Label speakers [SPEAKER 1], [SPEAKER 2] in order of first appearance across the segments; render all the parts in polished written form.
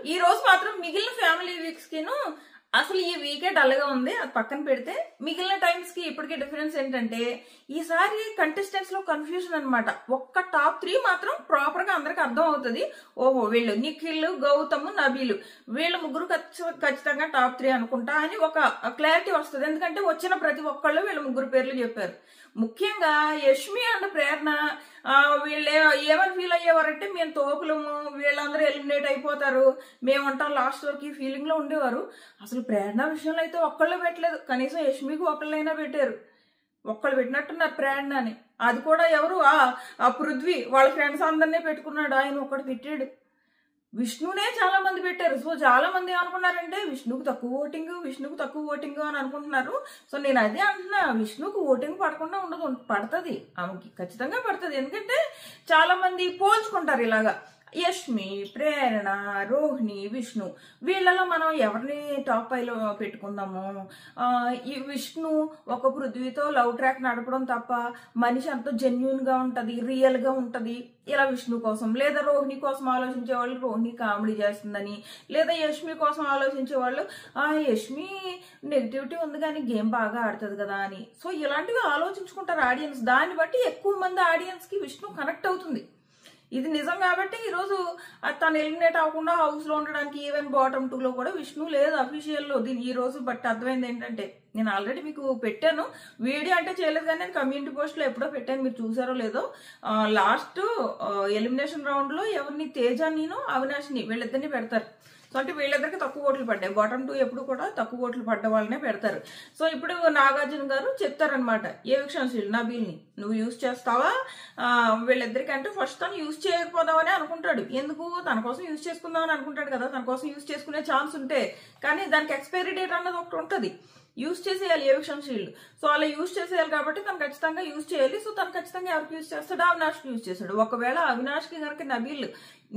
[SPEAKER 1] ఈ రోజు మాత్రం మిగిలిన ఫ్యామిలీ వీక్స్ కిను అసలు ఈ వీకే డల్గా ఉంది, అది పక్కన పెడితే మిగిలిన టైమ్స్ కి ఇప్పటికే డిఫరెన్స్ ఏంటంటే ఈసారి కంటెస్టెంట్స్ లో కన్ఫ్యూజన్ అనమాట. ఒక్క టాప్ 3 మాత్రం ప్రాపర్ గా అందరికి అర్థం అవుతుంది. ఓహో వీళ్ళు నిఖిల్, గౌతమ్, నబీలు వీళ్ళ ముగ్గురు ఖచ్చితంగా టాప్ 3 అనుకుంటా అని ఒక క్లారిటీ వస్తుంది. ఎందుకంటే వచ్చిన ప్రతి ఒక్కళ్ళు వీళ్ళ ముగ్గురు పేర్లు చెప్పారు. ముఖ్యంగా యష్మి అండ్ ప్రేరణ వీళ్ళు ఏమని ఫీల్ అయ్యేవారంటే మేము తోపులము, వీళ్ళందరూ ఎలిమినేట్ అయిపోతారు, మేమంటాం లాస్ట్ వరకు ఈ ఫీలింగ్ లో ఉండేవారు. అసలు ప్రేరణ విషయంలో అయితే ఒక్కళ్ళు పెట్టలేదు, కనీసం యష్మికి ఒకళ్ళైనా పెట్టారు. ఒక్కళ్ళు పెట్టినట్టున్నారు ప్రేరణ అని. అది కూడా ఎవరు ఆ పృథ్వీ వాళ్ళ ఫ్రెండ్స్ అందరినీ పెట్టుకున్నాడు, ఆయన ఒక్కడు పెట్టాడు. విష్ణునే చాలా మంది పెట్టారు. సో చాలా మంది ఏమనుకున్నారంటే విష్ణుకు తక్కువ ఓటింగ్ అని అనుకుంటున్నారు. సో నేను అదే అంటున్నా, విష్ణుకు ఓటింగ్ పడకుండా ఉండదు, పడుతుంది, ఆమెకి ఖచ్చితంగా పడుతుంది. ఎందుకంటే చాలా మంది పోల్చుకుంటారు ఇలాగా, యష్మి, ప్రేరణ, రోహిణి, విష్ణు వీళ్ళలో మనం ఎవరిని టాప్ 5లో పెట్టుకుందాము. ఈ విష్ణు ఒక పృథ్వీతో లవ్ ట్రాక్ నడపడం తప్ప మనిషి అంత జెన్యున్ గా ఉంటది, రియల్ గా ఉంటది, ఇలా విష్ణు కోసం. లేదా రోహిణి కోసం ఆలోచించే వాళ్ళు రోహిణి కామెడీ చేస్తుందని, లేదా యష్మి కోసం ఆలోచించే వాళ్ళు యష్మి నెగిటివిటీ ఉంది కానీ గేమ్ బాగా ఆడుతుంది కదా అని. సో ఇలాంటివి ఆలోచించుకుంటారు ఆడియన్స్. దాన్ని బట్టి ఎక్కువ మంది ఆడియన్స్ కి విష్ణు కనెక్ట్ అవుతుంది. ఇది నిజం కాబట్టి ఈరోజు తను ఎలిమినేట్ అవ్వకుండా హౌస్ లో ఉండడానికి ఈవెన్ బాటమ్ 2లో కూడా విష్ణు లేదు అఫీషియల్లో. దీని ఈ రోజు బట్ అర్థమైంది ఏంటంటే, నేను ఆల్రెడీ మీకు పెట్టాను వీడియో, అంటే చేయలేదు కానీ నేను కమ్యూనిటీ పోస్ట్ లో ఎప్పుడో పెట్టాను, మీరు చూసారో లేదో. లాస్ట్ ఎలిమినేషన్ రౌండ్ లో ఎవరిని, తేజ, నేను, అవినాష్ని వీళ్ళిద్దరిని పెడతారు. సో అంటే వీళ్ళిద్దరికి తక్కువ ఓట్లు పడ్డాయి. బాటమ్ 2 ఎప్పుడు కూడా తక్కువ ఓట్లు పడ్డ వాళ్ళనే పెడతారు. సో ఇప్పుడు నాగార్జున గారు చెప్తారనమాట, ఏ విషయం నబీల్ని నువ్వు యూజ్ చేస్తావా, వీళ్ళిద్దరికి అంటే ఫస్ట్ తను యూజ్ చేయకపోదామని అనుకుంటాడు. ఎందుకు, తన కోసం యూజ్ చేసుకుందామని అనుకుంటాడు కదా, తన కోసం యూజ్ చేసుకునే ఛాన్స్ ఉంటే. కానీ దానికి ఎక్స్పైరీ డేట్ అన్నది ఒకటి ఉంటుంది, యూజ్ చేసేయాలి ఏ విషయం షీల్డ్. సో అలా యూజ్ చేసేయాలి కాబట్టి తను ఖచ్చితంగా యూజ్ చేయాలి. సో తను ఖచ్చితంగా ఎవరికి యూజ్ చేస్తాడు, అవినాష్కి యూజ్ చేస్తాడు. ఒకవేళ అవినాష్కి కనుక నబీల్,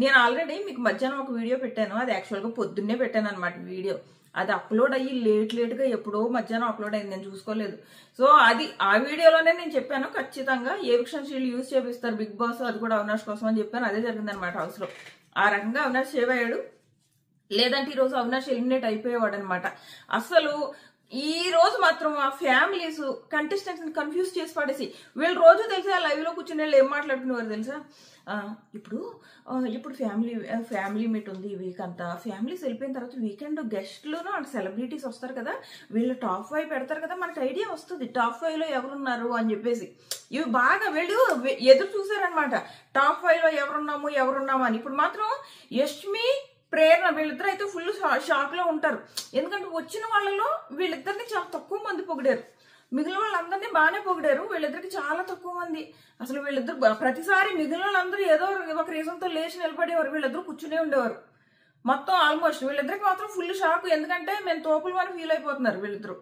[SPEAKER 1] నేను ఆల్రెడీ మీకు మధ్యాహ్నం ఒక వీడియో పెట్టాను, అది యాక్చువల్గా పొద్దున్నే పెట్టాను అనమాట వీడియో. అది అప్లోడ్ అయ్యి లేట్గా ఎప్పుడో మధ్యాహ్నం అప్లోడ్ అయింది, నేను చూసుకోలేదు. సో అది ఆ వీడియోలోనే నేను చెప్పాను ఖచ్చితంగా ఏ విషయం షీల్డ్ యూజ్ చేపిస్తారు బిగ్ బాస్, అది కూడా అవినాష్ కోసం అని చెప్పాను. అదే జరిగిందనమాట హౌస్ లో. ఆ రకంగా అవినాష్ సేవ్ అయ్యాడు, లేదంటే ఈ రోజు అవినాష్ ఎలిమినేట్ అయిపోయేవాడు అనమాట. అసలు ఈ రోజు మాత్రం ఆ ఫ్యామిలీస్ కంటెస్టెంట్స్ కన్ఫ్యూజ్ చేసి పడేసి, వీళ్ళు రోజు తెలుసా లైవ్ లో కూర్చుని వాళ్ళు ఏం మాట్లాడుకునేవారు తెలుసా, ఇప్పుడు ఫ్యామిలీ మీట్ ఉంది ఈ వీక్ అంతా, ఫ్యామిలీస్ వెళ్ళిపోయిన తర్వాత వీకెండ్ గెస్ట్లును అండ్ సెలబ్రిటీస్ వస్తారు కదా, వీళ్ళు టాప్ 5 పెడతారు కదా, మనకు ఐడియా వస్తుంది టాప్ 5లో ఎవరున్నారు అని చెప్పేసి. ఇవి బాగా వీళ్ళు ఎదురు చూసారనమాట, టాప్ 5లో ఎవరున్నాము అని. ఇప్పుడు మాత్రం యష్మి, ప్రేరణ వీళ్ళిద్దరు అయితే ఫుల్ షాక్ లో ఉంటారు. ఎందుకంటే వచ్చిన వాళ్ళలో వీళ్ళిద్దరిని చాలా తక్కువ మంది పొగిడారు, మిగిలిన వాళ్ళందరినీ బాగానే పొగిడారు, వీళ్ళిద్దరికి చాలా తక్కువ మంది. అసలు వీళ్ళిద్దరు ప్రతిసారి మిగిలిన వాళ్ళందరూ ఏదో ఒక రీజన్ తో లేచి నిలబడేవారు, వీళ్ళిద్దరు కూర్చునే ఉండేవారు మొత్తం ఆల్మోస్ట్. వీళ్ళిద్దరికి మాత్రం ఫుల్ షాక్, ఎందుకంటే మేము తోపులు అని ఫీల్ అయిపోతున్నారు వీళ్ళిద్దరు.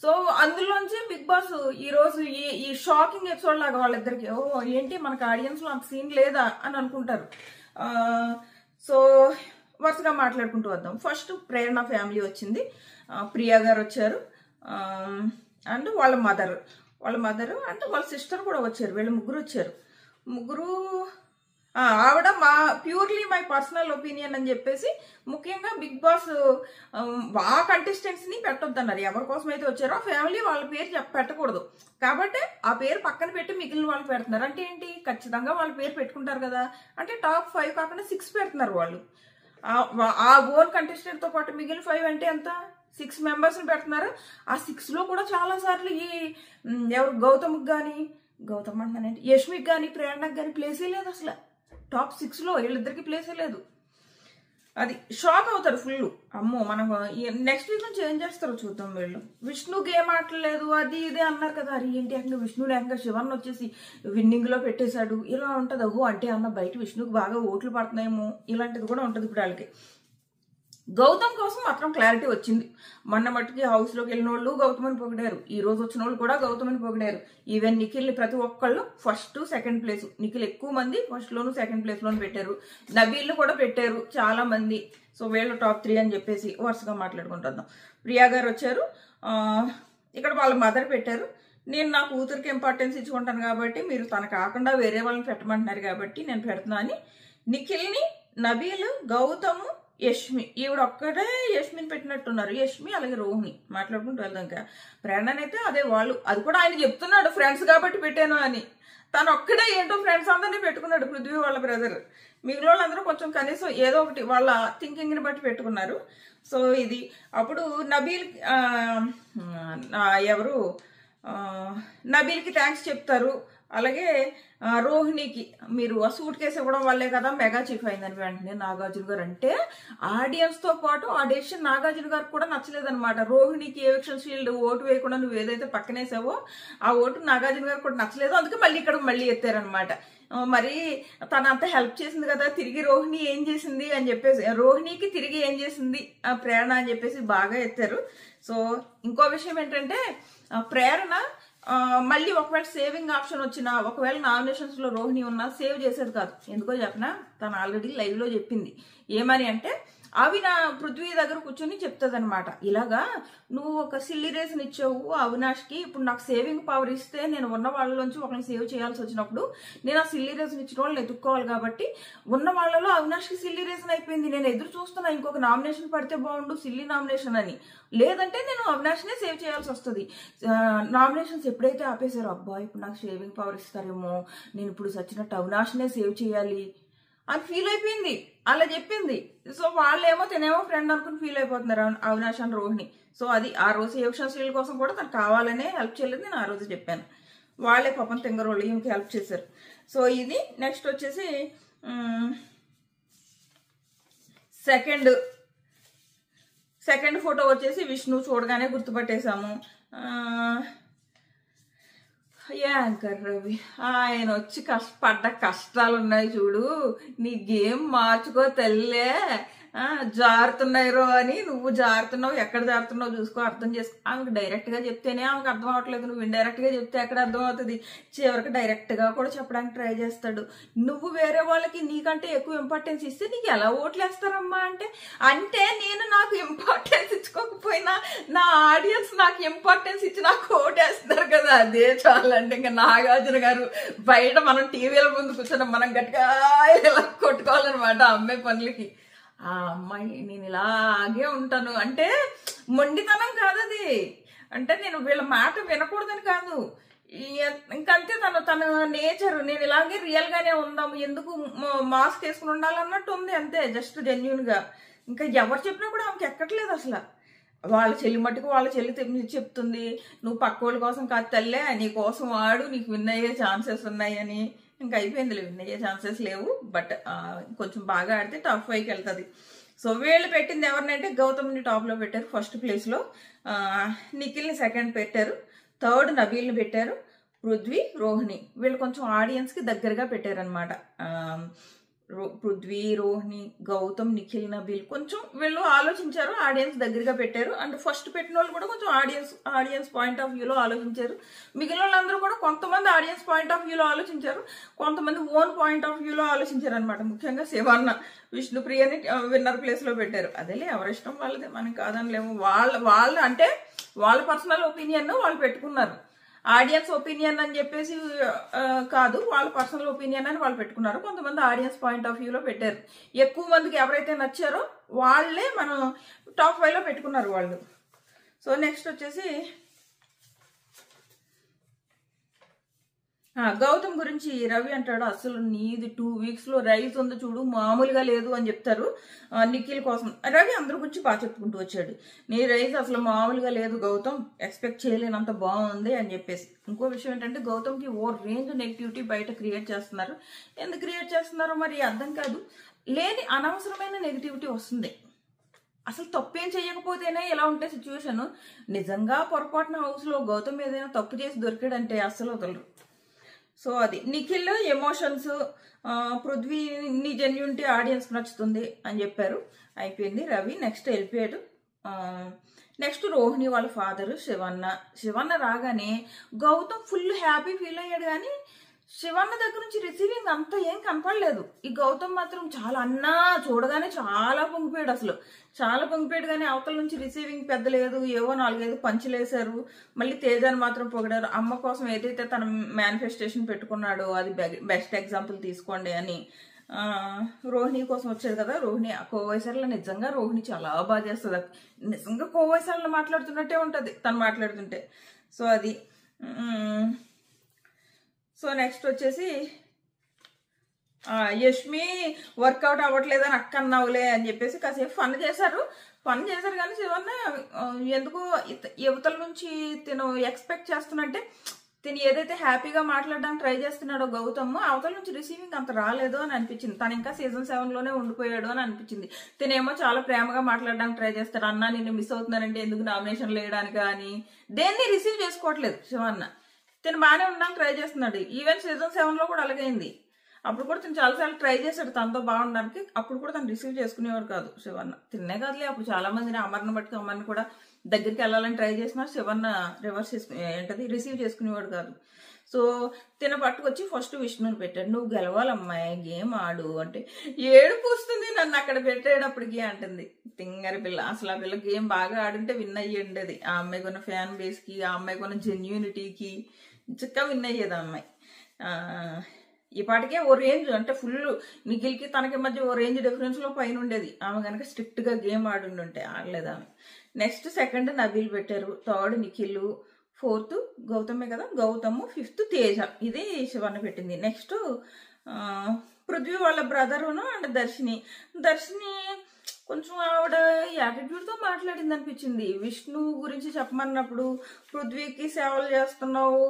[SPEAKER 1] సో అందులోంచి బిగ్ బాస్ ఈ రోజు ఈ షాకింగ్ ఎపిసోడ్ లాగా వాళ్ళిద్దరికి, ఏంటి మనకు ఆడియన్స్ లో అంత సీన్ లేదా అని అనుకుంటారు. సో వరుసగా మాట్లాడుకుంటూ వద్దాం. ఫస్ట్ ప్రేరణ ఫ్యామిలీ వచ్చింది, ప్రియా గారు వచ్చారు, అండ్ వాళ్ళ మదర్ అంటే వాళ్ళ సిస్టర్ కూడా వచ్చారు. వీళ్ళు ముగ్గురు వచ్చారు. ఆవిడ ప్యూర్లీ మై పర్సనల్ ఒపీనియన్ అని చెప్పేసి, ముఖ్యంగా బిగ్ బాస్ ఆ కంటెస్టెంట్స్ ని పెట్టొద్దన్నారు. ఎవరి కోసం అయితే వచ్చారో ఆ ఫ్యామిలీ వాళ్ళ పేరు పెట్టకూడదు కాబట్టి ఆ పేరు పక్కన పెట్టి మిగిలిన వాళ్ళు పెడుతున్నారు. అంటే ఏంటి, ఖచ్చితంగా వాళ్ళ పేరు పెట్టుకుంటారు కదా, అంటే టాప్ 5 కాకుండా 6 పెడుతున్నారు వాళ్ళు. ఆ ఓన్ కంటెస్టెంట్ తో పాటు మిగిలిన 5 అంటే ఎంత, 6 మెంబర్స్ ని పెడుతున్నారు. ఆ 6లో కూడా చాలా సార్లు ఎవరు గౌతమ్ అంటున్నానంటే యష్మికి కానీ ప్రేరణకు కానీ ప్లేసే లేదు. అసలు టాప్ 6లో వీళ్ళిద్దరికి ప్లేసే లేదు. అది షాక్ అవుతారు ఫుల్. అమ్మో మనం నెక్స్ట్ వీక్ నుంచి ఏం చేస్తారో చూద్దాం. వీళ్ళు విష్ణు గేమ్ ఆడలేదు అది ఇదే అన్నారు కదా, అది ఏంటి అంటే విష్ణు లేక శివన్ వచ్చేసి విన్నింగ్ లో పెట్టేశాడు, ఇలా ఉంటది. అంటే అన్న బయట విష్ణుకి బాగా ఓట్లు పడుతున్నాయేమో, ఇలాంటిది కూడా ఉంటది ఇప్పుడు వాళ్ళకి. గౌతమ్ కోసం మాత్రం క్లారిటీ వచ్చింది. మొన్న మట్టుకి హౌస్ లోకి వెళ్ళిన వాళ్ళు గౌతమని పొగిడారు, ఈ రోజు వచ్చిన వాళ్ళు కూడా గౌతమని పొగిడారు. ఈవెన్ నిఖిల్ ని ప్రతి ఒక్కళ్ళు ఫస్ట్ సెకండ్ ప్లేస్, నిఖిల్ ఎక్కువ మంది ఫస్ట్ లోను సెకండ్ ప్లేస్ లోను పెట్టారు, నబీల్ కూడా పెట్టారు చాలా మంది. సో వీళ్ళు టాప్ 3 అని చెప్పేసి వరుసగా మాట్లాడుకుంటున్నాం. ప్రియా గారు వచ్చారు, ఇక్కడ వాళ్ళ మదర్ పెట్టారు. నేను నా కూతురికి ఇంపార్టెన్స్ ఇచ్చుకుంటాను కాబట్టి మీరు తన కాకుండా వేరే వాళ్ళని పెట్టమంటున్నారు కాబట్టి నేను పెడుతున్నా అని నిఖిల్ని, నబీల్, గౌతమ్, యష్మి, ఈవిడ ఒక్కటే యష్మిని పెట్టినట్టున్నారు. యష్మి అలాగే రోహిణి మాట్లాడుకుంటూ వెళ్దాం. ఇంకా ప్రేరణనైతే అదే వాళ్ళు, అది కూడా ఆయన చెప్తున్నాడు ఫ్రెండ్స్ కాబట్టి పెట్టాను అని. తను ఒక్కడే ఏంటో ఫ్రెండ్స్ అందరినీ పెట్టుకున్నాడు, పృథ్వీ వాళ్ళ బ్రదర్. మిగిలిన వాళ్ళందరూ కొంచెం కనీసం ఏదో ఒకటి వాళ్ళ థింకింగ్ని బట్టి పెట్టుకున్నారు. సో ఇది అప్పుడు నబీల్ ఎవరు నబీల్కి థ్యాంక్స్ చెప్తారు. అలాగే రోహిణికి మీరు ఆ సూట్ కేసు ఇవ్వడం వల్లే కదా మెగా చీఫ్ అయిందని వెంటనే నాగార్జున గారు. అంటే ఆడియన్స్ తో పాటు ఆ డెసిషన్ నాగార్జున గారికి కూడా నచ్చలేదన్నమాట. రోహిణికి ఎవిక్షన్ షీల్డ్ ఓటు వేయకుండా నువ్వు ఏదైతే పక్కనేసావో ఆ ఓటు నాగార్జున గారికి కూడా నచ్చలేదు. అందుకే మళ్ళీ ఇక్కడ మళ్ళీ ఎత్తారనమాట. మరి తను అంత హెల్ప్ చేసింది కదా, తిరిగి రోహిణి ఏం చేసింది అని చెప్పేసి, రోహిణికి తిరిగి ఏం చేసింది ప్రేరణ అని చెప్పేసి బాగా ఎత్తారు. సో ఇంకో విషయం ఏంటంటే ప్రేరణ మళ్ళీ ఒకవేళ సేవింగ్ ఆప్షన్ వచ్చినా, ఒకవేళ నామినేషన్స్ లో రోహిణి ఉన్నా సేవ్ చేసేది కాదు. ఎందుకో చెప్పినా, తను ఆల్రెడీ లైవ్ లో చెప్పింది. ఏమని అంటే అవి నా పృథ్వీ దగ్గర కూర్చొని చెప్తుంది అనమాట. ఇలాగా నువ్వు ఒక సిల్లీ రేషన్ ఇచ్చావు అవినాష్కి, ఇప్పుడు నాకు సేవింగ్ పవర్ ఇస్తే నేను ఉన్న వాళ్ళలోంచి ఒకరిని సేవ్ చేయాల్సి వచ్చినప్పుడు నేను ఆ సిల్లీ రేషన్ ఇచ్చిన వాళ్ళని ఎత్తుక్కోవాలి. కాబట్టి ఉన్న వాళ్ళలో అవినాష్కి సిల్లీ రేషన్ అయిపోయింది. నేను ఎదురు చూస్తున్నా ఇంకొక నామినేషన్ పడితే బాగుండు, సిల్లీ నామినేషన్ అని. లేదంటే నేను అవినాష్నే సేవ్ చేయాల్సి వస్తుంది. నామినేషన్స్ ఎప్పుడైతే ఆపేశారో, అబ్బా ఇప్పుడు నాకు సేవింగ్ పవర్ ఇస్తారేమో, నేను ఇప్పుడు సచ్చినట్టు అవినాష్నే సేవ్ చేయాలి అని ఫీల్ అయిపోయింది. అలా చెప్పింది. సో వాళ్ళేమో తినేమో ఫ్రెండ్ అనుకుని ఫీల్ అయిపోతున్నారు అవినాష్ అని రోహిణి. సో అది ఆ రోజు ఎవిక్షన్ స్టీల్ కోసం కూడా తను కావాలనే హెల్ప్ చేయలేదు, నేను ఆ రోజు చెప్పాను. వాళ్ళే పాపం తింగరోళ్ళు ఈమెకి హెల్ప్ చేశారు. సో ఇది నెక్స్ట్ వచ్చేసి సెకండ్ ఫోటో వచ్చేసి విష్ణు చూడగానే గుర్తుపట్టేశాము. యాంకర్ రవి ఆయన వచ్చి పడ్డ కష్టాలు ఉన్నాయి చూడు, నీ గేమ్ మార్చుకో తల్లే, జారుతున్నాయి రో అని. నువ్వు జారుతున్నావు, ఎక్కడ జారుతున్నావు చూసుకో, అర్థం చేసుకో. ఆమెకు డైరెక్ట్ గా చెప్తేనే ఆమెకు అర్థం అవట్లేదు, నువ్వు ఇండైరెక్ట్ గా చెప్తే ఎక్కడ అర్థం అవుతుంది. చివరికి డైరెక్ట్ గా కూడా చెప్పడానికి ట్రై చేస్తాడు. నువ్వు వేరే వాళ్ళకి నీకంటే ఎక్కువ ఇంపార్టెన్స్ ఇస్తే నీకు ఎలా ఓట్లు వేస్తారమ్మా అంటే నేను నాకు ఇంపార్టెన్స్ ఇచ్చుకోకపోయినా నా ఆడియన్స్ నాకు ఇంపార్టెన్స్ ఇచ్చి నాకు ఓటేస్తున్నారు కదా, అదే చాలంటే. ఇంకా నాగార్జున గారు బయట మనం టీవీల ముందు కూర్చొని మనం గట్టిగా ఇలా కొట్టుకోవాలన్నమాట అమ్మాయి పనులకి. ఆ అమ్మాయి నేను ఇలాగే ఉంటాను అంటే మొండితనం కాదు అది. అంటే నేను వీళ్ళ మాట వినకూడదని కాదు, ఇంకంతే తన నేచర్. నేను ఇలాగే రియల్ గానే ఉందాము, ఎందుకు మాస్క్ వేసుకుని ఉండాలన్నట్టు ఉంది అంతే, జస్ట్ జెన్యున్ గా. ఇంకా ఎవరు చెప్పినా కూడా ఆమెకి ఎక్కట్లేదు అసలు. వాళ్ళ చెల్లి మట్టుకు వాళ్ళ చెల్లి చెప్తుంది, నువ్వు పక్క వాళ్ళ కోసం కాదు తల్లే, నీ కోసం వాడు, నీకు విన్ అయ్యే ఛాన్సెస్ ఉన్నాయి అని. ఇంకా అయిపోయింది, విన్ అయ్యే ఛాన్సెస్ లేవు, బట్ కొంచెం బాగా ఆడితే టాప్ 5కి వెళ్తుంది. సో వీళ్ళు పెట్టింది ఎవరినంటే గౌతమ్ని టాప్ లో పెట్టారు, ఫస్ట్ ప్లేస్ లో నిఖిల్ని సెకండ్ పెట్టారు, థర్డ్ నబీల్ని పెట్టారు, పృథ్వీ రోహిణి వీళ్ళు కొంచెం ఆడియన్స్ కి దగ్గరగా పెట్టారనమాట. పృథ్వీ రోహిణి గౌతమ్ నిఖిల్ నబీల్ కొంచెం వీళ్ళు ఆలోచించారు, ఆడియన్స్ దగ్గరగా పెట్టారు. అండ్ ఫస్ట్ పెట్టిన వాళ్ళు కూడా కొంచెం ఆడియన్స్ పాయింట్ ఆఫ్ వ్యూలో ఆలోచించారు. మిగిలిన వాళ్ళందరూ కూడా కొంతమంది ఆడియన్స్ పాయింట్ ఆఫ్ వ్యూలో ఆలోచించారు, కొంతమంది ఓన్ పాయింట్ ఆఫ్ వ్యూలో ఆలోచించారు అనమాట. ముఖ్యంగా శివన్న విష్ణుప్రియని విన్నర్ ప్లేస్ లో పెట్టారు. అదేలే ఎవరి ఇష్టం వాళ్ళదే, మనం కాదనిలేము. వాళ్ళ అంటే వాళ్ళ పర్సనల్ ఒపీనియన్ వాళ్ళు పెట్టుకున్నారు. ఆడియన్స్ ఒపీనియన్ అని చెప్పేసి కాదు, వాళ్ళ పర్సనల్ ఒపీనియన్ అని వాళ్ళు పెట్టుకున్నారు. కొంతమంది ఆడియన్స్ పాయింట్ ఆఫ్ వ్యూలో పెట్టారు. ఎక్కువ మందికి ఎవరైతే నచ్చారో వాళ్ళే మనం టాప్ 5లో పెట్టుకున్నారు వాళ్ళు. సో నెక్స్ట్ వచ్చేసి గౌతమ్ గురించి రవి అంటాడు, అసలు నీది 2 weeks లో రైజ్ ఉంది చూడు, మామూలుగా లేదు అని చెప్తారు నిఖిల్ కోసం. రవి అందరి గురించి బాగా చెప్పుకుంటూ వచ్చాడు, నీ రైజ్ అసలు మామూలుగా లేదు గౌతమ్, ఎక్స్పెక్ట్ చేయలేనంత బాగుంది అని చెప్పేసి. ఇంకో విషయం ఏంటంటే గౌతమ్కి ఓ రేంజ్ నెగిటివిటీ బయట క్రియేట్ చేస్తున్నారు. ఎందుకు క్రియేట్ చేస్తున్నారో మరి అర్థం కాదు, లేని అనవసరమైన నెగిటివిటీ వస్తుంది. అసలు తప్పేం చేయకపోతేనే ఇలా ఉంటే సిచ్యువేషన్. నిజంగా పొరపాటున హౌస్ లో గౌతమ్ ఏదైనా తప్పు చేసి దొరికాడంటే అస్సలు వదలరు. సో అది నిఖిల్ ఎమోషన్స్, పృథ్వీ నీ జెన్యూనిటీ ఆడియన్స్ నచ్చుతుంది అని చెప్పారు. అయిపోయింది. రవి నెక్స్ట్ వెళ్ళిపోయాడు. నెక్స్ట్ రోహిణి వాళ్ళ ఫాదర్ శివన్న రాగానే గౌతమ్ ఫుల్ హ్యాపీ ఫీల్ అయ్యాడు, కానీ శివన్న దగ్గర నుంచి రిసీవింగ్ అంతా ఏం కనపడలేదు. ఈ గౌతమ్ మాత్రం చాలా అన్నా చూడగానే చాలా పొంగిపోయాడు, అసలు చాలా పొంగిపోయాడు. కానీ అవతల నుంచి రిసీవింగ్ పెద్ద లేదు, ఏవో 4-5 పంచులేశారు. మళ్ళీ తేజాన్ని మాత్రం పొగిడారు. అమ్మ కోసం ఏదైతే తన మేనిఫెస్టేషన్ పెట్టుకున్నాడో అది బెస్ట్ ఎగ్జాంపుల్ తీసుకోండి అని రోహిణి కోసం వచ్చాడు కదా, రోహిణి కోవైసర్లో నిజంగా రోహిణి చాలా బాగా చేస్తుంది, నిజంగా కోవైసర్లో మాట్లాడుతున్నట్టే ఉంటుంది తను మాట్లాడుతుంటే. సో అది. సో నెక్స్ట్ వచ్చేసి యష్మి వర్కౌట్ అవ్వట్లేదని అక్క అన్నావులే అని చెప్పేసి కాసేపు ఫన్ చేశారు కానీ శివన్న ఎందుకో యువతల నుంచి తిను ఎక్స్పెక్ట్ చేస్తున్నట్టే, తిని ఏదైతే హ్యాపీగా మాట్లాడడానికి ట్రై చేస్తున్నాడో గౌతమ్, అవతల నుంచి రిసీవింగ్ అంత రాలేదు అని అనిపించింది. తను ఇంకా సీజన్ 7లోనే ఉండిపోయాడు అని అనిపించింది. తినేమో చాలా ప్రేమగా మాట్లాడడానికి ట్రై చేస్తాడు, అన్న నేను మిస్ అవుతున్నానంటే ఎందుకు నామినేషన్ వేయడానికి కానీ దేన్ని రిసీవ్ చేసుకోవట్లేదు శివన్న. తిను బాగానే ఉండడానికి ట్రై చేస్తున్నాడు. ఈవెన్ సీజన్ 7లో కూడా అలాగైంది. అప్పుడు కూడా తను చాలాసార్లు ట్రై చేశాడు తనతో బాగుండడానికి, అప్పుడు కూడా తను రిసీవ్ చేసుకునేవాడు కాదు శివన్న. తిన్నే కాదులే, అప్పుడు చాలా మందిని అమర్ని బట్టి అమర్ని కూడా దగ్గరికి వెళ్ళాలని ట్రై చేసినా శివన్న రిసీవ్ చేసుకునేవాడు కాదు. సో తిన పట్టుకొచ్చి ఫస్ట్ విష్ణుని పెట్టాడు, నువ్వు గెలవాలమ్మాయి గేమ్ ఆడు అంటే ఏడుపు వస్తుంది నన్ను అక్కడ పెట్టేటప్పటికి అంటుంది. తింగరి పిల్ల, అసలు ఆ పిల్ల గేమ్ బాగా ఆడుంటే విన్ అయ్యి ఉండేది. ఆ అమ్మాయి కొన్న ఫ్యాన్ బేస్కి, ఆ అమ్మాయి కొన్న జెన్యూనిటీకి చిక్క విన్ అయ్యేది ఆ అమ్మాయి. ఈ పాటికే ఓ రేంజ్ అంటే ఫుల్ నిఖిల్కి తనకి మధ్య ఓ రేంజ్ డిఫరెన్స్లో పైన ఉండేది ఆమె కనుక స్ట్రిక్ట్గా గేమ్ ఆడుంటే. ఆడలేదు ఆమె. నెక్స్ట్ సెకండ్ నబీల్ పెట్టారు, థర్డ్ నిఖిల్, ఫోర్త్ గౌతమే కదా, గౌతమ్, ఫిఫ్త్ తేజ. ఇది శివన్న పెట్టింది. నెక్స్ట్ పృథ్వీ వాళ్ళ బ్రదరును అండ్ దర్శిని కొంచెం ఆవిడ యాటిట్యూడ్తో మాట్లాడింది అనిపించింది. విష్ణు గురించి చెప్పమన్నప్పుడు పృథ్వీకి సేవలు చేస్తున్నావు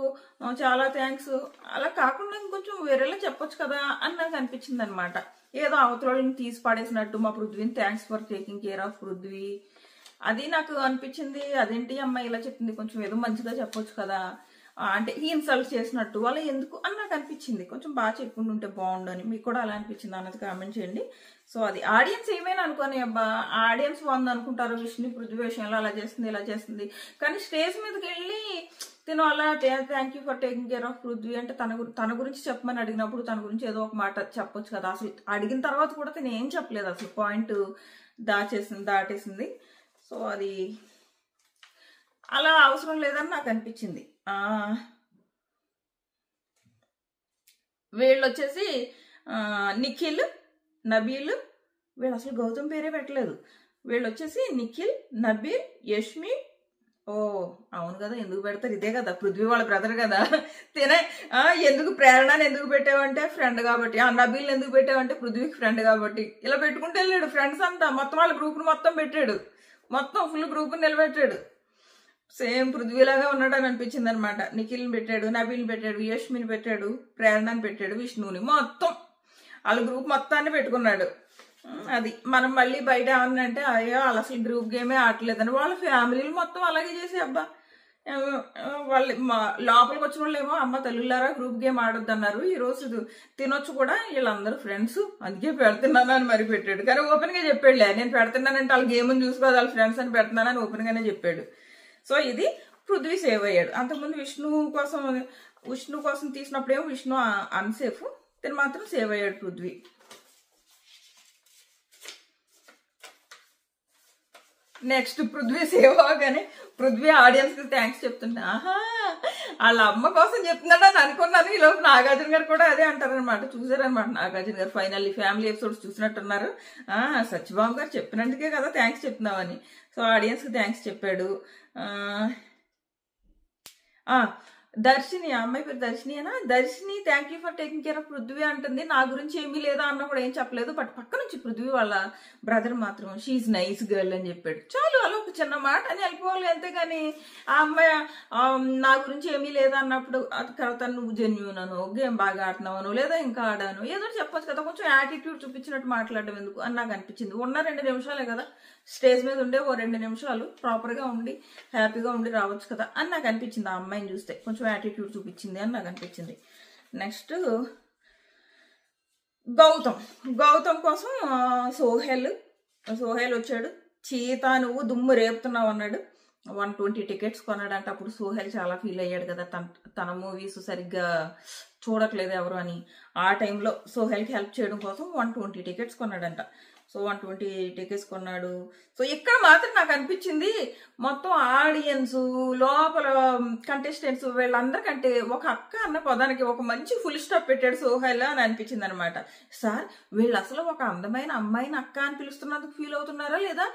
[SPEAKER 1] చాలా థ్యాంక్స్, అలా కాకుండా ఇంకొంచెం వేరేలా చెప్పొచ్చు కదా అని నాకు అనిపించింది అనమాట. ఏదో అవతలని తీసి పడేసినట్టు మా పృథ్వీని thanks for taking care of Prithvi అది నాకు అనిపించింది. అదేంటి అమ్మాయి ఇలా చెప్పింది, కొంచెం ఏదో మంచిగా చెప్పొచ్చు కదా అంటే ఇన్సల్ట్ చేసినట్టు అలా ఎందుకు అని నాకు అనిపించింది. కొంచెం బాగా చెప్పుకుంటుంటే బాగుండు అని. మీకు కూడా అలా అనిపించింది అన్నది కామెంట్ చేయండి. సో అది ఆడియన్స్ ఏమైనా అనుకోని అబ్బా, ఆడియన్స్ బాగుంది అనుకుంటారు విష్ణు పృథ్వీ విషయంలో అలా చేస్తుంది ఇలా చేస్తుంది, కానీ స్టేజ్ మీదకి వెళ్ళి తిను అలా thank you for taking care of Prithvi అంటే తన గురించి చెప్పమని అడిగినప్పుడు తన గురించి ఏదో ఒక మాట చెప్పొచ్చు కదా. అసలు అడిగిన తర్వాత కూడా తిను ఏం చెప్పలేదు, అసలు పాయింట్ దాటేసింది. సో అది అలా అవసరం లేదని నాకు అనిపించింది. వీళ్ళు వచ్చేసి నిఖిల్, నబీల్, వీళ్ళు అసలు గౌతమ్ పేరే పెట్టలేదు. వీళ్ళు వచ్చేసి నిఖిల్, నబీల్, యష్మి. ఓ అవును కదా, ఎందుకు పెడతారు, ఇదే కదా పృథ్వీ వాళ్ళ బ్రదర్ కదా. తినే ఎందుకు ప్రేరణని ఎందుకు పెట్టావంటే ఫ్రెండ్ కాబట్టి, నబీల్ ఎందుకు పెట్టావంటే పృథ్వీకి ఫ్రెండ్ కాబట్టి. ఇలా పెట్టుకుంటూ వెళ్ళాడు ఫ్రెండ్స్ అంతా, మొత్తం వాళ్ళ గ్రూప్ను మొత్తం పెట్టాడు, మొత్తం ఫుల్ గ్రూప్ని నిలబెట్టాడు. సేమ్ పృథ్వీలాగా ఉన్నాడు అని అనిపించింది అనమాట. నిఖిల్ని పెట్టాడు, నబీల్ని పెట్టాడు, యష్మిని పెట్టాడు, ప్రేరణని పెట్టాడు, విష్ణుని, మొత్తం వాళ్ళ గ్రూప్ మొత్తాన్ని పెట్టుకున్నాడు. అది మనం మళ్ళీ బయట ఏమన్నంటే అయ్యో వాళ్ళు అసలు గ్రూప్ గేమే ఆడలేదని వాళ్ళ ఫ్యామిలీలు మొత్తం అలాగే చేసి అబ్బా వాళ్ళు లోపలికి వచ్చిన వాళ్ళు ఏమో అమ్మ తల్లులారా గ్రూప్ గేమ్ ఆడొద్దన్నారు, ఈరోజు తినొచ్చు కూడా వీళ్ళందరూ ఫ్రెండ్స్ అందుకే పెడుతున్నాను అని మరి పెట్టాడు. కానీ ఓపెన్గా చెప్పాడులే, నేను పెడుతున్నానంటే వాళ్ళ గేమ్ని చూసుకోవాలి వాళ్ళ ఫ్రెండ్స్ అని పెడుతున్నానని ఓపెన్గానే చెప్పాడు. సో ఇది పృథ్వీ సేవ్ అయ్యాడు. అంతకుముందు విష్ణు కోసం తీసినప్పుడేమో విష్ణు అన్సేఫ్, తిని మాత్రం సేవ్ అయ్యాడు పృథ్వీ. నెక్స్ట్ పృథ్వీ సేవ్ అవగానే పృథ్వీ ఆడియన్స్ కి థ్యాంక్స్ చెప్తుంటే వాళ్ళ అమ్మ కోసం చెప్తున్నాడు అని అనుకున్నాను. ఈలోపు నాగార్జున గారు కూడా అదే అంటారనమాట. చూసారనమాట Nagarjuna garu finally family episodes చూసినట్టున్నారు. సత్యభామ గారు చెప్పినందుకే కదా థ్యాంక్స్ చెప్తున్నామని. సో ఆడియన్స్ కి థ్యాంక్స్ చెప్పాడు. దర్శిని, ఆ అమ్మాయి పేరు దర్శినినా, Darshini thank you for taking care of Prithvi అంటుంది. నా గురించి ఏమీ లేదా అన్న కూడా ఏం చెప్పలేదు. బట్ పక్క నుంచి పృథ్వీ వాళ్ళ బ్రదర్ మాత్రం షీఈ్ నైస్ గర్ల్ అని చెప్పాడు. చాలు అలా ఒక చిన్న మాట అని వెళ్ళిపోవాలి, అంతేగాని ఆ అమ్మాయి నా గురించి ఏమీ లేదా అన్నప్పుడు తర్వాత నువ్వు జెన్యూన్ అను, గేమ్ బాగా ఆడుతున్నావు లేదా ఇంకా ఆడాను ఏదో చెప్పొచ్చు కదా. కొంచెం యాటిట్యూడ్ చూపించినట్టు మాట్లాడడం ఎందుకు అని నాకు అనిపించింది. ఉన్న 2 నిమిషాలే కదా స్టేజ్ మీద ఉండే, ఓ 2 నిమిషాలు ప్రాపర్గా ఉండి హ్యాపీగా ఉండి రావచ్చు కదా అని నాకు అనిపించింది. ఆ అమ్మాయిని చూస్తే కొంచెం యాటిట్యూడ్ చూపించింది అని నాకు అనిపించింది. నెక్స్ట్ గౌతమ్ కోసం సోహెల్ వచ్చాడు. చీత నువ్వు దుమ్ము రేపుతున్నావు అన్నాడు. 120 టికెట్స్ కొన్నాడంట. అప్పుడు సోహెల్ చాలా ఫీల్ అయ్యాడు కదా, తన మూవీస్ సరిగ్గా చూడట్లేదు ఎవరు అని. ఆ టైంలో సోహెల్కి హెల్ప్ చేయడం కోసం 120 టికెట్స్ కొన్నాడంట. సో 120 టికెట్స్ కొన్నాడు. సో ఇక్కడ మాత్రం నాకు అనిపించింది మొత్తం ఆడియన్స్ లోపల కంటెస్టెంట్స్ వీళ్ళందరికంటే ఒక అక్క అన్న పదానికి ఒక మంచి ఫుల్ స్టాప్ పెట్టాడు సోహెల్ అని అనిపించింది అనమాట. సార్ వీళ్ళు అసలు ఒక అందమైన అమ్మాయిని అక్క అని పిలుస్తున్నందుకు ఫీల్ అవుతున్నారా లేదా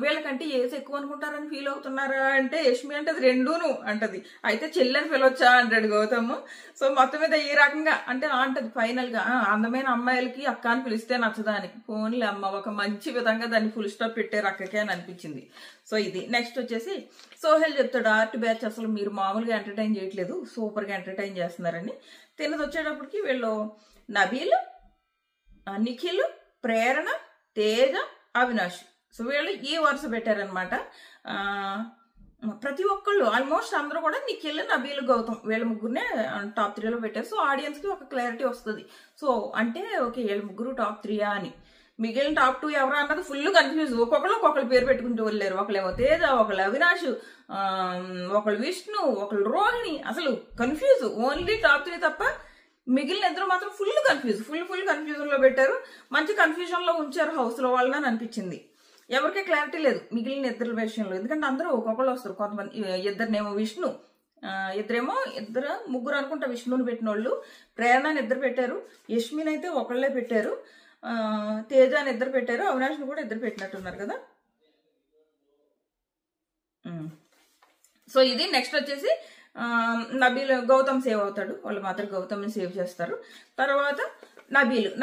[SPEAKER 1] వీళ్ళకంటే ఏజ్ ఎక్కువ అనుకుంటారని ఫీల్ అవుతున్నారా అంటే యష్మి అంటే అది రెండూను అంటది. అయితే చెల్లెని పిలవచ్చా అంటాడు గౌతమ్. సో మొత్తం మీద ఈ రకంగా అంటే అంటది ఫైనల్ గా అందమైన అమ్మాయిలకి అక్క అని పిలిస్తే నచ్చదానికి ఫోన్లే అమ్మ ఒక మంచి విధంగా దాన్ని ఫుల్ స్టాప్ పెట్టారు అక్కకే అని అనిపించింది. సో ఇది నెక్స్ట్ వచ్చేసి సోహెల్ చెప్తాడు ఆర్ట్ బ్యాచ్ అసలు మీరు మామూలుగా ఎంటర్టైన్ చేయట్లేదు సూపర్ గా ఎంటర్టైన్ చేస్తున్నారని. తినది వచ్చేటప్పటికి వీళ్ళు నబీల్, నిఖిల్, ప్రేరణ, తేజ, అవినాష్ సో వీళ్ళు ఈ వరుస పెట్టారనమాట. ప్రతి ఒక్కళ్ళు ఆల్మోస్ట్ అందరూ కూడా నిఖిల్, నబీల్, గౌతమ్ వీళ్ళ ముగ్గురునే టాప్ 3లో పెట్టారు. సో ఆడియన్స్ కి ఒక క్లారిటీ వస్తుంది. సో అంటే ఓకే వీళ్ళ ముగ్గురు టాప్ 3 అని. మిగిలిన టాప్ 2 ఎవరు అన్నది ఫుల్ కన్ఫ్యూజ్. ఒక్కొక్కరు పేరు పెట్టుకుంటూ వెళ్ళారు. ఒకళ్ళేమో తేజ, ఒకళ్ళు అవినాష్, ఒకళ్ళు విష్ణు, ఒకళ్ళు రోహిణి. అసలు కన్ఫ్యూజ్. ఓన్లీ టాప్ 3 తప్ప మిగిలిన ఇద్దరు మాత్రం ఫుల్ కన్ఫ్యూజ్ కన్ఫ్యూజన్ లో పెట్టారు. మంచి కన్ఫ్యూజన్ లో ఉంచారు హౌస్ లో వాళ్ళని అనిపించింది. ఎవరికే క్లారిటీ లేదు మిగిలిన ఇద్దరు విషయంలో. ఎందుకంటే అందరూ ఒక్కొక్కళ్ళు వస్తారు. కొంతమంది ఇద్దరినేమో విష్ణు, ముగ్గురు అనుకుంటా విష్ణుని పెట్టిన వాళ్ళు. ప్రేరణని ఇద్దరు పెట్టారు. యష్మిని అయితే ఒకళ్ళే పెట్టారు. తేజ అని ఇద్దరు పెట్టారు. అవినాష్ని కూడా ఇద్దరు పెట్టినట్టున్నారు కదా. సో ఇది నెక్స్ట్ వచ్చేసి నబీల్, గౌతమ్ సేవ్ అవుతాడు. వాళ్ళు మాత్రం గౌతమ్ని సేవ్ చేస్తారు. తర్వాత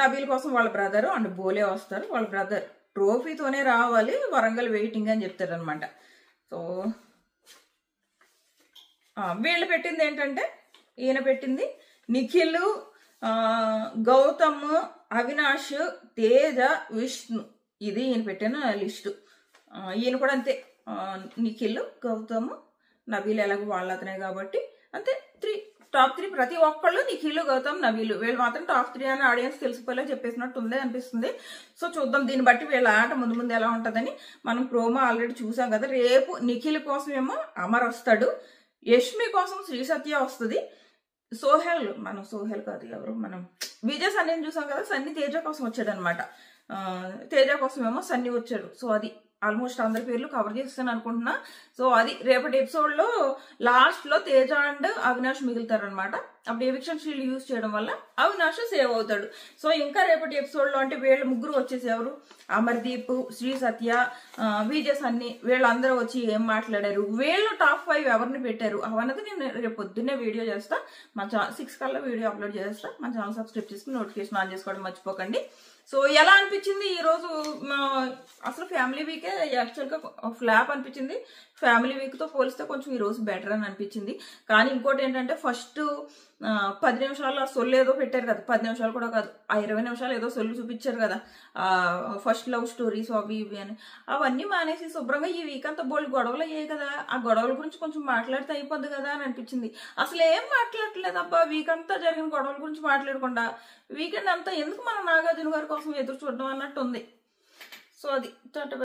[SPEAKER 1] నబీల్ కోసం వాళ్ళ బ్రదర్ అండ్ బోలే వస్తారు. వాళ్ళ బ్రదర్ ట్రోఫీతోనే రావాలి వరంగల్ వెయిటింగ్ అని చెప్తారు అనమాట. సో వీళ్ళు పెట్టింది ఏంటంటే ఈయన పెట్టింది నిఖిల్, గౌతమ్, అవినాష్, తేజ, విష్ణు. ఇది ఈయన పెట్టిన లిస్టు. ఈయన కూడా అంతే. నిఖిల్, గౌతమ్, నబీల్ ఎలాగో వాళ్ళతనే కాబట్టి అంతే టాప్ 3 ప్రతి ఒక్కళ్ళు నిఖిల్, గౌతమ్, నబీల్ వీళ్ళు మాత్రం టాప్ 3 అని ఆడియన్స్ తెలిసిపోయేలా చెప్పేసినట్టు ఉంది అనిపిస్తుంది. సో చూద్దాం దీన్ని బట్టి వీళ్ళ ఆట ముందు ఎలా ఉంటుందని. మనం ప్రోమో ఆల్రెడీ చూసాం కదా. రేపు నిఖిల్ కోసం ఏమో అమర్ వస్తాడు, యష్మి కోసం శ్రీ సత్య వస్తుంది, సోహెల్ కాదు ఎవరు మనం విజయ్ సన్నీని చూసాం కదా. సన్నీ తేజ కోసం వచ్చాడు అనమాట. తేజ కోసం ఏమో సన్నీ వచ్చాడు. సో అది ఆల్మోస్ట్ అందరి పేర్లు కవర్ చేస్తాను అనుకుంటున్నా. సో అది రేపటి ఎపిసోడ్ లో లాస్ట్ లో తేజ అండ్ అవినాష్ మిగులుతారు అనమాట. అప్పుడు ఎవిక్షన్ షీల్డ్ యూజ్ చేయడం వల్ల అవినాష్ సేవ్ అవుతాడు. సో ఇంకా రేపటి ఎపిసోడ్ లో అంటే వీళ్ళ ముగ్గురు వచ్చేసి ఎవరు అమర్దీప్, శ్రీ సత్య, విజయ్ సన్నీ వీళ్ళందరూ వచ్చి ఏం మాట్లాడారు, వీళ్ళు టాప్ 5 ఎవరిని పెట్టారు అవన్నది నేను రేపు పొద్దున్నే వీడియో చేస్తా. మా 6 కల్లా వీడియో అప్లోడ్ చేస్తా. మా ఛానల్ సబ్స్క్రైబ్ చేసుకుని నోటిఫికేషన్ ఆన్ చేసుకోవడం మర్చిపోకండి. సో ఎలా అనిపించింది ఈ రోజు? అసలు ఫ్యామిలీ వీకే యాక్చువల్ గా ఫ్లాప్ అనిపించింది. ఫ్యామిలీ వీక్ తో పోలిస్తే కొంచెం ఈ రోజు బెటర్ అని అనిపించింది. కానీ ఇంకోటి ఏంటంటే ఫస్ట్ 10 నిమిషాలు సొల్లు ఏదో పెట్టారు కదా. 10 నిమిషాలు కూడా కాదు, 20 నిమిషాలు ఏదో సొల్లు చూపించారు కదా. ఫస్ట్ లవ్ స్టోరీస్ అవి ఇవి అని అవన్నీ మానేసి శుభ్రంగా ఈ వీక్ అంతా బోల్డ్ గొడవలు అయ్యాయి కదా. ఆ గొడవల గురించి కొంచెం మాట్లాడితే అయిపోద్ది కదా అని అనిపించింది. అసలు ఏం మాట్లాడట్లేదు అబ్బా. వీక్ అంతా జరిగిన గొడవల గురించి మాట్లాడకుండా వీకెండ్ అంతా ఎందుకు మన నాగార్జున గారి కోసం ఎదురు చూడడం అన్నట్టు ఉంది. సో అది